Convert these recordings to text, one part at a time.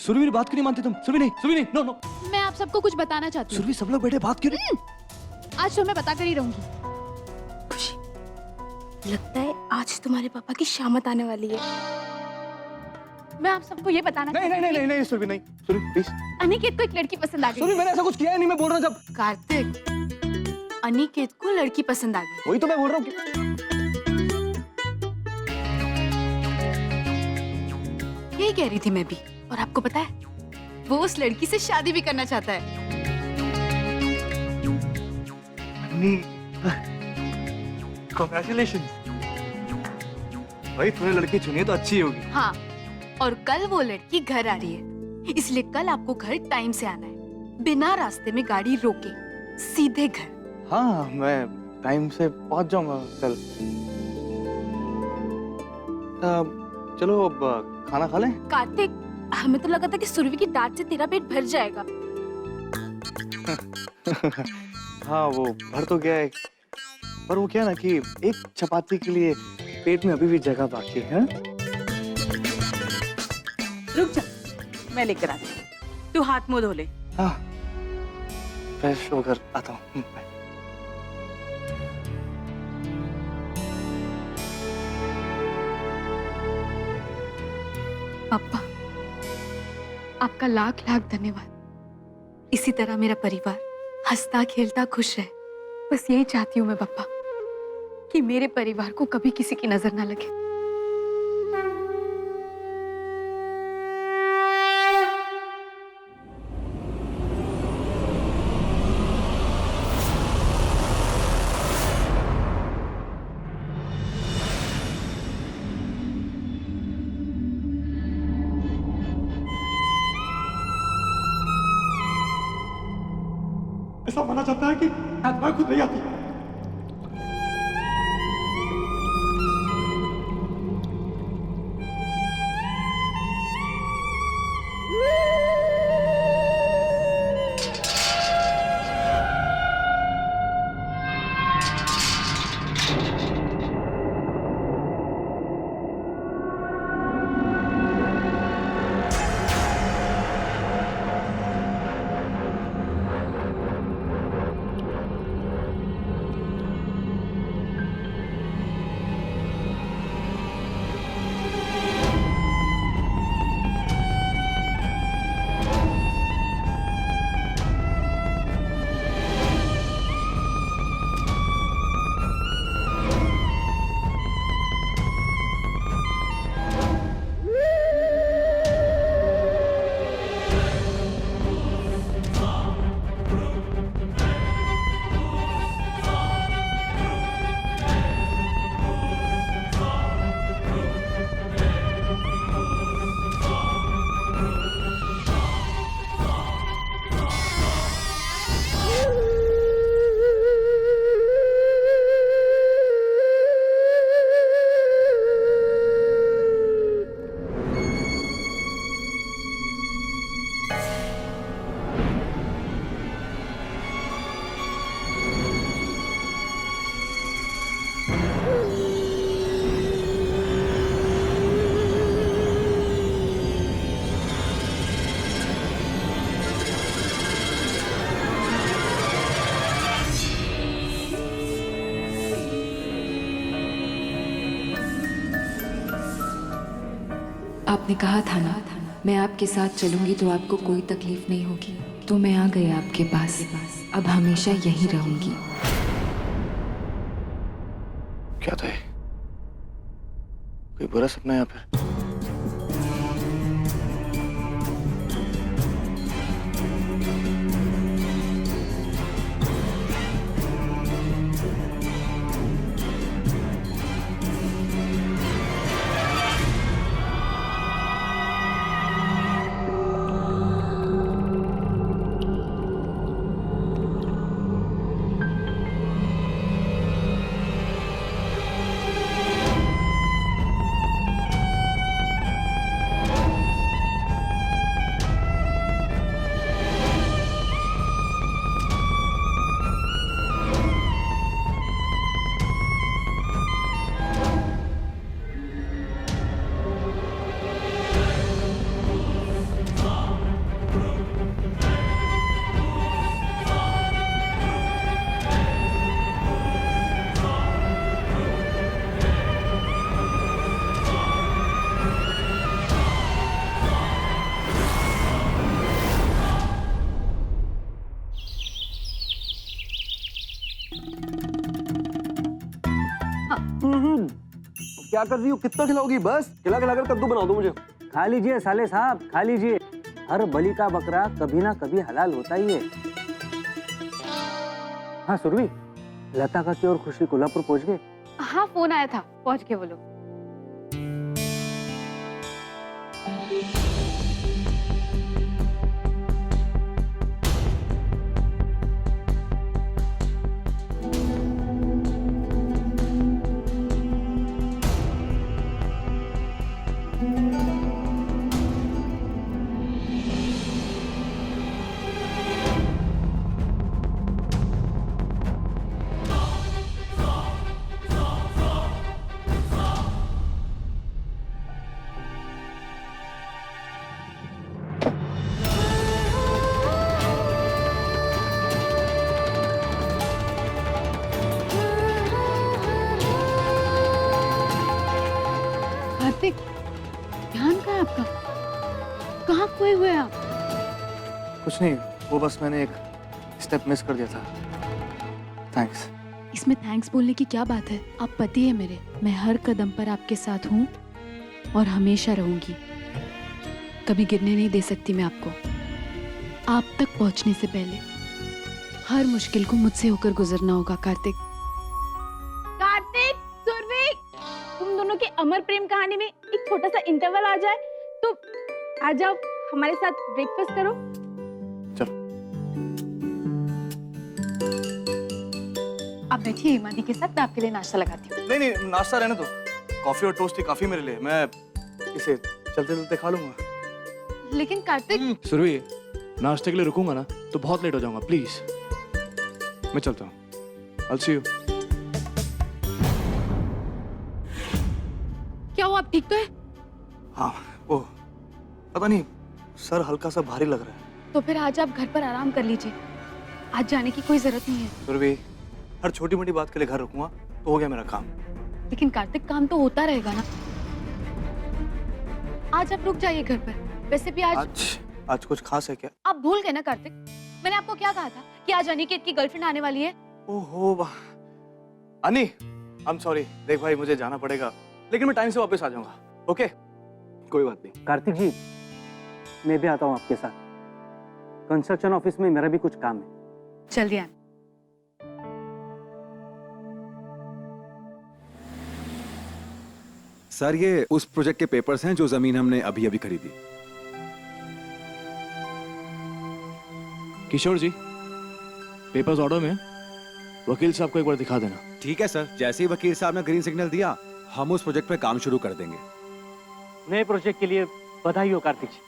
सुरभि मेरी बात क्यों नहीं मानती तुम? सुरभि नहीं, नो नो। मैं आप सबको कुछ बताना चाहती हूँ। सुरभि सब लोग बैठे बात क्यों नहीं? आज तो मैं बता कर ही रहूंगी। खुशी, लगता है आज तुम्हारे पापा की शामत आने वाली है। मैं आप सबको ये बताना नहीं सुरभि नहीं, सुरभि प्लीज। अनिकेत को एक लड़की पसंद आ गई। सुरभि मैंने ऐसा कुछ किया ही नहीं, मैं बोल रहा हूँ जब। कार्तिक, अनिकेत को लड़की पसंद आ गई। वही तो मैं बोल रहा हूँ। यही कह रही थी मैं भी। और आपको पता है, वो उस लड़की से शादी भी करना चाहता है। Congratulations। भाई तूने लड़की चुनी है तो अच्छी होगी। हाँ, और कल वो लड़की घर आ रही है, इसलिए कल आपको घर टाइम से आना है, बिना रास्ते में गाड़ी रोके, सीधे घर। हाँ मैं टाइम से पहुंच जाऊंगा कल। चलो अब खाना खा लें। कार्तिक, हमें तो लगा था कि सुरभि की डांट से तेरा पेट भर जाएगा। हाँ वो भर तो गया है, पर वो क्या ना कि एक चपाती के लिए पेट में अभी भी जगह बाकी है। रुक जा, मैं लेकर आती हूँ। तू हाथ मुंह धो ले। हाँ फ्रेश होकर आता हूँ। पापा, आपका लाख लाख धन्यवाद। इसी तरह मेरा परिवार हंसता खेलता खुश है। बस यही चाहती हूँ मैं पापा, कि मेरे परिवार को कभी किसी की नजर ना लगे। ऐसा माना जाता है कि आत्मा खुद नहीं आती। आपने कहा था ना, मैं आपके साथ चलूंगी तो आपको कोई तकलीफ नहीं होगी। तो मैं आ गई आपके पास, अब हमेशा यहीं रहूंगी। क्या था ये? कोई बुरा सपना या फिर? क्या कर रही हो? कितना खिलाओगी? बस खिला खिला कर कद्दू बना दो मुझे। खा लीजिए साले साहब, खा लीजिए। हर बलि का बकरा कभी ना कभी हलाल होता ही है। हाँ सुरभि, लता का की और खुशी कोल्हापुर पहुंच गए? हाँ फोन आया था, पहुंच गए वो लोग। कार्तिक, ध्यान कहाँ है आपका? कहाँ खोए हुए हैं आप? कुछ नहीं, वो बस मैंने एक स्टेप मिस कर दिया था। थैंक्स। इसमें थैंक्स बोलने की क्या बात है? आप पति है मेरे, मैं हर कदम पर आपके साथ हूँ और हमेशा रहूंगी। कभी गिरने नहीं दे सकती मैं आपको। आप तक पहुंचने से पहले हर मुश्किल को मुझसे होकर गुजरना होगा कार्तिक। कार्तिक, सुरभि, तुम दोनों की अमर प्रेम कहानी में एक छोटा सा इंटरवल आ जाए तो आ जाओ, हमारे साथ ब्रेकफास्ट करो। आप बैठिए हिमादी के साथ, मैं आपके लिए नाश्ता लगाती हूँ। नहीं नहीं, नाश्ता रहने दो। कॉफी और टोस्ट ही काफी मेरे लिए। मैं इसे चलते चलते खा लूंगा। लेकिन कार्तिक, सुरभि, नाश्ते के लिए रुकूंगा ना तो बहुत लेट हो जाऊंगा, प्लीज। मैं चलता हूँ। I'll see you. क्या हुआ, आप ठीक तो है? हाँ, वो पता नहीं, सर हल्का सा भारी लग रहा है। तो फिर आज आप घर पर आराम कर लीजिए। आज जाने की कोई जरूरत नहीं है। सुरभि, हर छोटी मोटी बात के लिए घर रुकूंगा तो हो गया मेरा काम। लेकिन कार्तिक, काम तो होता रहेगा ना। आज आप रुक जाइए घर पर। वैसे भी आज कुछ खास है क्या? आप भूल गए ना कार्तिक, मैंने आपको क्या कहा था कि आज अनिकेत की गर्लफ्रेंड आने वाली है। ओहो अनी, आई एम सॉरी। देख भाई, मुझे जाना पड़ेगा, लेकिन मैं टाइम से वापस आ जाऊंगा। ओके, कोई बात नहीं। कार्तिक जी, मैं भी आता हूँ आपके साथ। कंस्ट्रक्शन ऑफिस में मेरा भी कुछ काम है। जल्दी आना। सर, ये उस प्रोजेक्ट के पेपर्स हैं जो जमीन हमने अभी अभी खरीदी। किशोर जी, पेपर्स ऑर्डर में। वकील साहब को एक बार दिखा देना। ठीक है सर, जैसे ही वकील साहब ने ग्रीन सिग्नल दिया, हम उस प्रोजेक्ट पे काम शुरू कर देंगे। नए प्रोजेक्ट के लिए बधाई हो कार्तिक जी।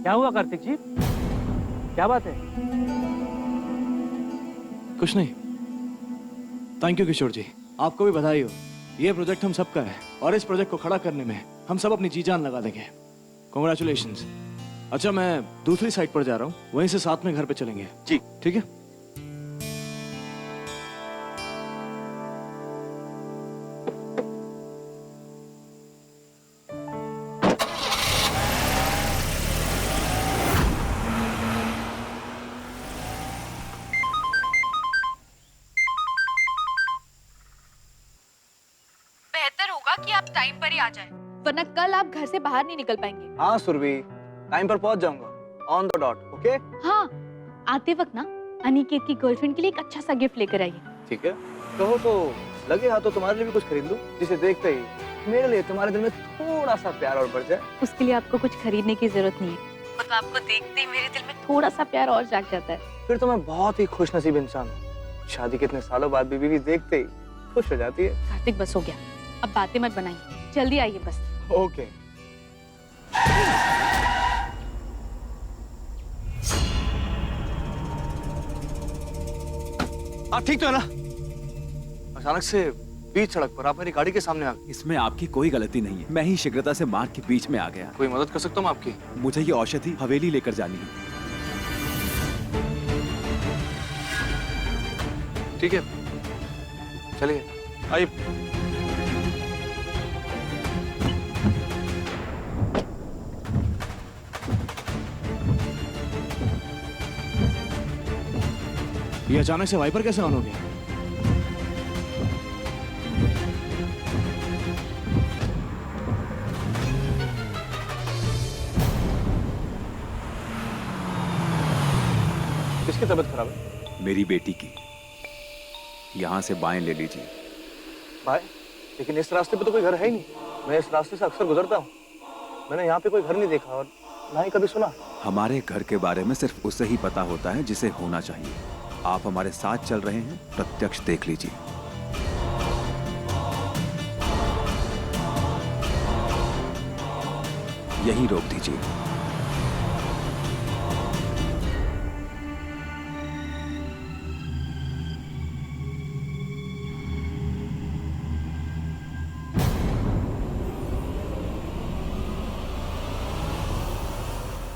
क्या हुआ कार्तिक जी, क्या बात है? कुछ नहीं। थैंक यू किशोर जी, आपको भी बधाई हो। ये प्रोजेक्ट हम सबका है और इस प्रोजेक्ट को खड़ा करने में हम सब अपनी जी जान लगा देंगे। कॉन्ग्रेचुलेशंस। अच्छा, मैं दूसरी साइड पर जा रहा हूँ, वहीं से साथ में घर पे चलेंगे। जी ठीक है। बेहतर होगा कि आप टाइम पर ही आ जाएं, वरना कल आप घर से बाहर नहीं निकल पाएंगे। हाँ सुरभि, टाइम पर पहुंच जाऊंगा, ऑन द डॉट। ओके, हाँ, आते वक्त ना अनिकेत की गर्लफ्रेंड के लिए एक अच्छा सा गिफ्ट लेकर आइए। ठीक है। कहो तो लगे हाथों तुम्हारे लिए भी कुछ खरीद लूं, जिसे देखते ही मेरे लिए तुम्हारे दिल में थोड़ा सा प्यार और बढ़ जाए। उसके लिए आपको कुछ खरीदने की जरूरत नहीं है, वो तो आपको देखते ही मेरे दिल में थोड़ा सा प्यार और जाग जाता है। फिर तो मैं बहुत ही खुशनसीब इंसान हूँ। शादी के इतने सालों बाद बीवी देखते ही खुश हो जाती है। कार्तिक, बस हो गया, अब बातें मत बनाइए, जल्दी आइए बस। ओके। आप ठीक तो है ना? अचानक से बीच सड़क पर आप मेरी गाड़ी के सामने आ गए। इसमें आपकी कोई गलती नहीं है, मैं ही शीघ्रता से मार्ग के बीच में आ गया। कोई मदद कर सकता हूँ मैं आपकी? मुझे ये औषधि हवेली लेकर जानी है। ठीक है, चलिए आइए। ये अचानक से वाइपर कैसे ऑन हो गया? किसकी तबीयत खराब है? मेरी बेटी की। यहाँ से बाएं ले लीजिए। भाई, लेकिन इस रास्ते पे तो कोई घर है ही नहीं। मैं इस रास्ते से अक्सर गुजरता हूँ। मैंने यहाँ पे कोई घर नहीं देखा और ना ही कभी सुना। हमारे घर के बारे में सिर्फ उसे ही पता होता है जिसे होना चाहिए। आप हमारे साथ चल रहे हैं, प्रत्यक्ष देख लीजिए। यहीं रोक दीजिए।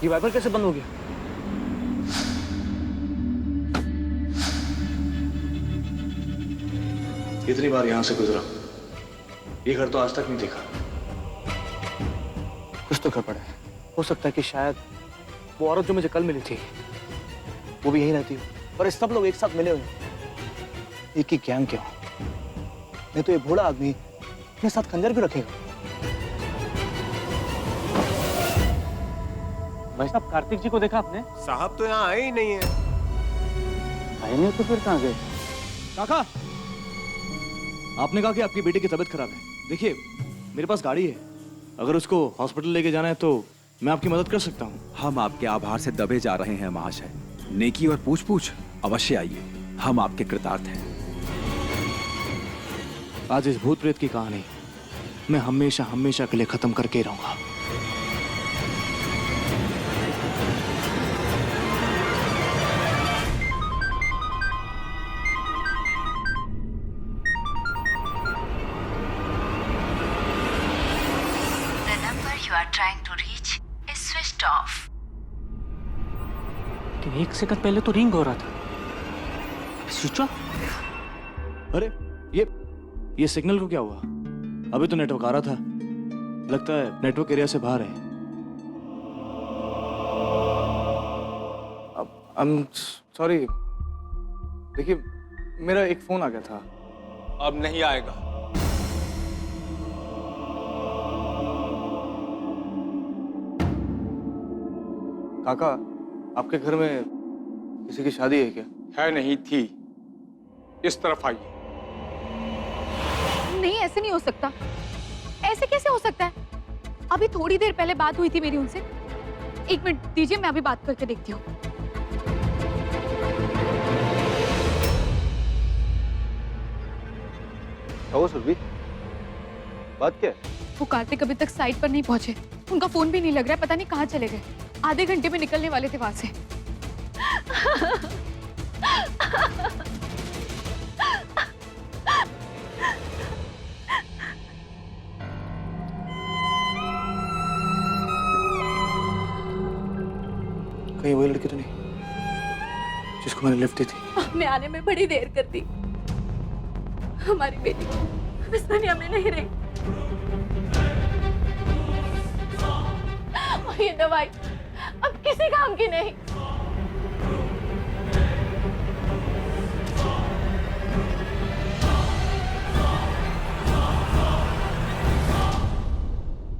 ये वाइपर कैसे बंद हो गया? इतनी बार यहाँ से गुजरा, ये घर तो आज तक नहीं देखा। कुछ तो गड़बड़ है। हो सकता है कि शायद वो औरत जो मुझे कल मिली थी वो भी यहीं रहती हो और ये सब लोग एक साथ मिले हुए हैं। एक ही गैंग क्यों? नहीं तो ये बूढ़ा आदमी अपने साथ खंजर भी रखेगा। भाई साहब, कार्तिक जी को देखा आपने? साहब तो यहाँ आए ही नहीं है। आए नहीं तो फिर कहाँ गए? काका, आपने कहा कि आपकी बेटी की तबीयत खराब है। देखिए, मेरे पास गाड़ी है। अगर उसको हॉस्पिटल लेके जाना है तो मैं आपकी मदद कर सकता हूँ। हम आपके आभार से दबे जा रहे हैं महाशय। नेकी और पूछ पूछ अवश्य आइए, हम आपके कृतार्थ हैं। आज इस भूत प्रेत की कहानी मैं हमेशा हमेशा के लिए खत्म करके ही रहूंगा। You are trying to reach is switched off. लेकिन एक सेकंड पहले तो रिंग हो रहा था। Switch off? अरे ये सिग्नल को क्या हुआ? अभी तो नेटवर्क आ रहा था। लगता है नेटवर्क एरिया से बाहर है। अब आई एम सॉरी। देखिए, मेरा एक फोन आ गया था। अब नहीं आएगा। काका, आपके घर में किसी की शादी है क्या? है नहीं थी। इस तरफ आइए। नहीं, ऐसे नहीं हो सकता। ऐसे कैसे हो सकता है? अभी थोड़ी देर पहले बात हुई थी मेरी उनसे। एक मिनट दीजिए, मैं अभी बात करके देखती हूँ। सुरभि, बात क्या है? वो कार्तिक अभी तक साइट पर नहीं पहुंचे। उनका फोन भी नहीं लग रहा है। पता नहीं कहाँ चले गए। आधे घंटे में निकलने वाले थे वहां से। कहीं वही लड़की तो नहीं जिसको मैंने लिफ्ट दी थी? आपने आने में बड़ी देर कर दी। हमारी बेटी इस दुनिया में नहीं रही। और ये दवाई अब किसी काम की नहीं।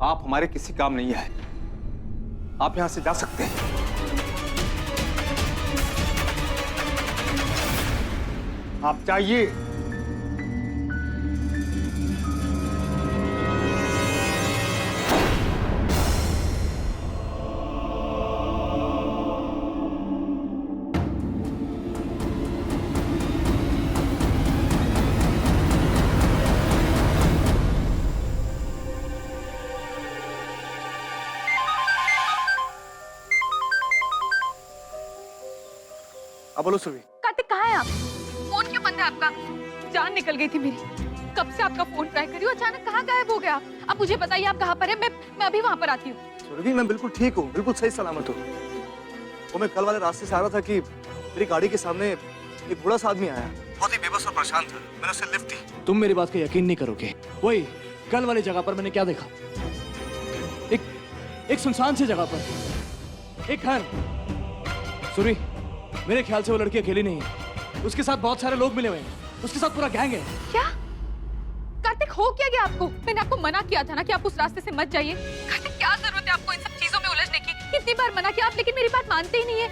आप हमारे किसी काम नहीं है। आप यहां से जा सकते हैं। आप जाइए। अब बोलो सुरभि। कार्तिक, कहाँ है आप? फोन क्यों बंद है आपका? जान निकल गई थी मेरी। कब से आपका फोन ट्राई करी हूँ, अचानक कहाँ गायब हो गया? अब मुझे बताइए आप कहाँ पर है। मैं अभी वहाँ पर आती हूँ। सुरभि, मैं बिल्कुल ठीक हूँ, बिल्कुल सही सलामत हूँ। वो मैं कल वाले रास्ते से आ रहा था कि मेरी गाड़ी के सामने एक बूढ़ा सा आदमी आया। बहुत ही बेबस और परेशान था। मैंने उसे लिफ्ट दी। तुम मेरी बात का यकीन नहीं करोगे। वही कल वाली जगह पर मैंने क्या देखा? एक सुनसान सी जगह पर एक घर। सुरभि, मेरे ख्याल से वो लड़की अकेली नहीं है। उसके साथ बहुत सारे लोग मिले हुए हैं। उसके साथ पूरा गैंग है। क्या कार्तिक, हो क्या गया आपको? मैंने आपको मना किया था ना कि आप उस रास्ते से मत जाइए। कार्तिक, क्या जरूरत है आपको इन सब चीजों में उलझने की? कितनी बार मना किया आप, लेकिन मेरी बात मानते ही नहीं है।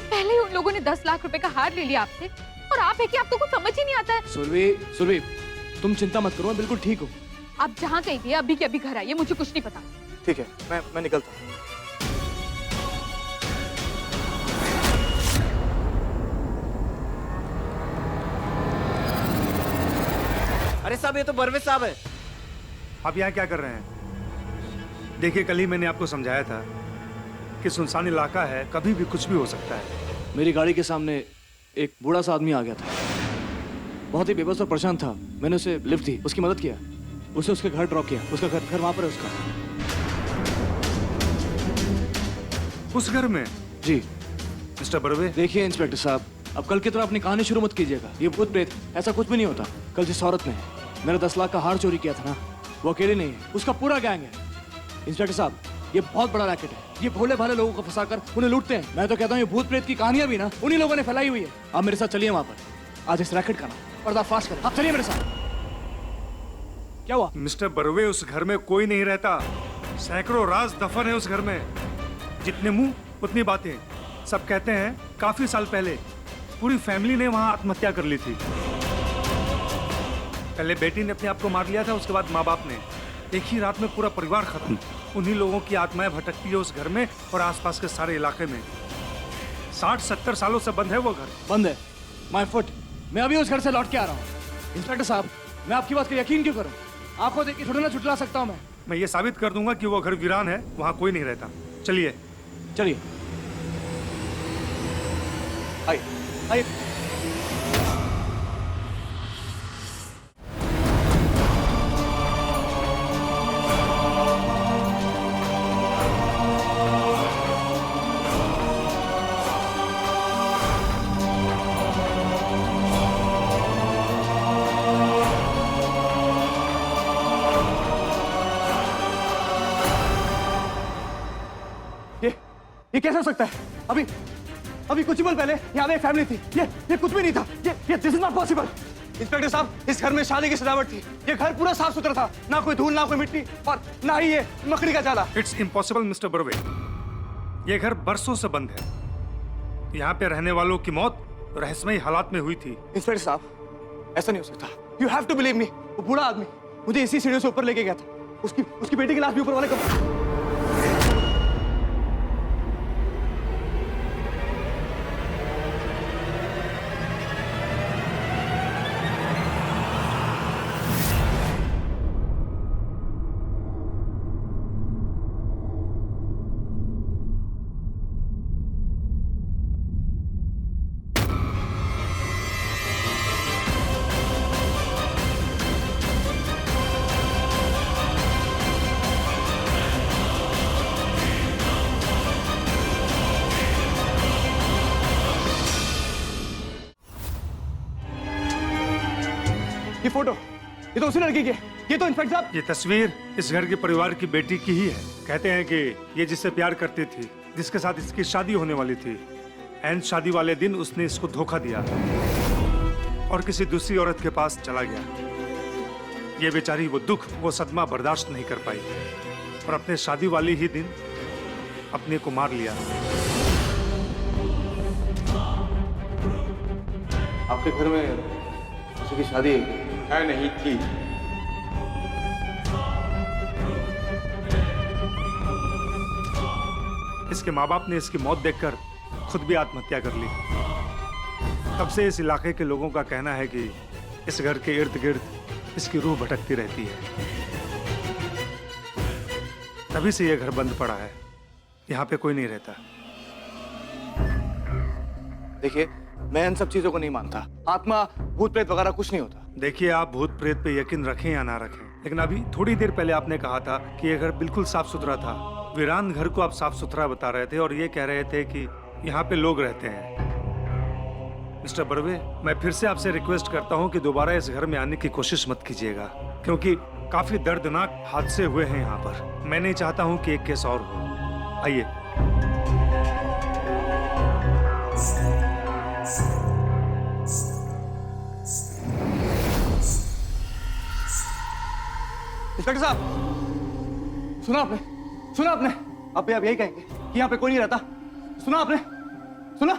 पहले ही उन लोगों ने 10 लाख रुपए का हार ले लिया आपसे, और आप है कि आपको कुछ समझ ही नहीं आता है। सुरभि, सुरभि, तुम चिंता मत करो, मैं बिल्कुल ठीक हूँ। आप जहाँ कहीं भी अभी के अभी घर आइए, मुझे कुछ नहीं पता। ठीक है, मैं निकलता हूँ। अरे साहब, ये तो बरवे साहब है। आप यहाँ क्या कर रहे हैं? देखिए, कल ही मैंने आपको समझाया था कि सुनसान इलाका है, कभी भी कुछ भी हो सकता है। मेरी गाड़ी के सामने एक बूढ़ा सा आदमी आ गया था, बहुत ही बेबस और परेशान था। मैंने उसे लिफ्ट दी, उसकी मदद किया, उसे उसके घर ड्रॉप किया। उसका घर वहां पर है उसका। उस घर में? जी मिस्टर बर्वे। देखिए इंस्पेक्टर साहब, अब कल की तरह अपनी कहानी शुरू मत कीजिएगा। ये भूत प्रेत ऐसा कुछ भी नहीं होता। कल जिस औरत ने मेरा 10 लाख का हार चोरी किया था ना, वो अकेले नहीं है, उसका पूरा गैंग है। इंस्पेक्टर साहब, ये बहुत बड़ा रैकेट है। ये भोले भाले लोगों को फंसाकर उन्हें लूटते हैं। मैं तो कहता हूँ ये भूत प्रेत की कहानियां भी ना उन्हीं लोगों ने फैलाई हुई है। आप मेरे साथ चलिए वहां पर, आज इस रैकेट का ना पर्दाफाश करें। आप चलिए मेरे साथ। क्या हुआ? मिस्टर बर्वे, उस घर में कोई नहीं रहता। सैकड़ों राज दफन है उस घर में। जितने मुंह उतनी बातें। सब कहते हैं काफी साल पहले पूरी फैमिली ने वहां आत्महत्या कर ली थी। पहले बेटी ने अपने आप को मार लिया था, उसके बाद माँ बाप ने। एक ही रात में पूरा परिवार खत्म। उन्हीं लोगों की आत्माएं भटकती है उस घर में और आसपास के सारे इलाके में। 60-70 सालों से बंद है वो घर। बंद है? माय फुट, मैं अभी उस घर से लौट के आ रहा हूँ। इंस्पेक्टर साहब, मैं आपकी बात का यकीन क्यों करूँ? आपको देख के थोड़ा ना झुठला सकता हूँ मैं ये साबित कर दूंगा कि वो घर वीरान है, वहां कोई नहीं रहता। चलिए चलिए, आइए आइए। ये कैसे हो सकता है? अभी कुछ ही पल पहले यहाँ पे एक फैमिली थी। ये कुछ भी नहीं था। ये this is not possible. Inspector साहब, इस घर में शादी की सजावट थी। ये घर पूरा साफ सुथरा था, ना कोई धूल, ना कोई मिट्टी, और ना ही ये मकड़ी का जाला। It's impossible mister Barve. ये घर बरसों से बंद है। यहाँ पे रहने वालों की मौत रहस्यमयी हालात में हुई थी। इंस्पेक्टर साहब, ऐसा नहीं हो सकता। You have to believe me. वो बूढ़ा आदमी मुझे इसी सीढ़ियों से ऊपर लेके गया था। उसकी बेटी की लाश भी ऊपर वाले कमरे। ये फोटो, ये तो उसी लड़की की है। ये तो इंस्पेक्टर साहब, ये तस्वीर इस घर के परिवार की बेटी की ही है। कहते हैं कि ये जिससे प्यार करती थी, जिसके साथ इसकी शादी होने वाली थी, एंड शादी वाले दिन उसने इसको धोखा दिया और किसी दूसरी औरत के पास चला गया। ये बेचारी वो दुख, वो सदमा बर्दाश्त नहीं कर पाई और अपने शादी वाली ही दिन अपने को मार लिया। आपके घर में किसी की शादी नहीं थी? इसके माँ बाप ने इसकी मौत देखकर खुद भी आत्महत्या कर ली। तब से इस इलाके के लोगों का कहना है कि इस घर के इर्द गिर्द इसकी रूह भटकती रहती है। तभी से यह घर बंद पड़ा है। यहाँ पे कोई नहीं रहता। देखिए, मैं इन सब चीजों को नहीं मानता। आत्मा, भूत प्रेत वगैरह कुछ नहीं होता। देखिए, आप भूत प्रेत पे यकीन रखें या ना रखें, लेकिन अभी थोड़ी देर पहले आपने कहा था कि यह घर बिल्कुल साफ सुथरा था। वीरान घर को आप साफ सुथरा बता रहे थे और ये कह रहे थे कि यहाँ पे लोग रहते हैं। मिस्टर बर्वे, मैं फिर से आपसे रिक्वेस्ट करता हूँ कि दोबारा इस घर में आने की कोशिश मत कीजिएगा, क्योंकि काफी दर्दनाक हादसे हुए हैं यहाँ पर। मैं नहीं चाहता हूँ कि एक केस और हो। आइए। इंस्पेक्टर साहब, सुना आपने? आप यही कहेंगे कि यहाँ पे कोई नहीं रहता? सुना आपने? सुना?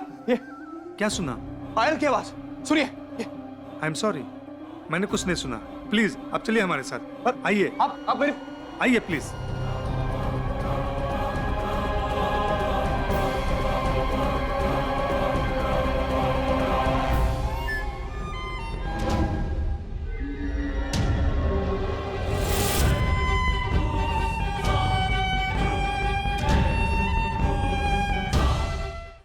क्या सुना? पायल की आवाज सुनिए। आई एम सॉरी, मैंने कुछ नहीं सुना। प्लीज आप चलिए हमारे साथ, आइए आप मेरी आइए प्लीज।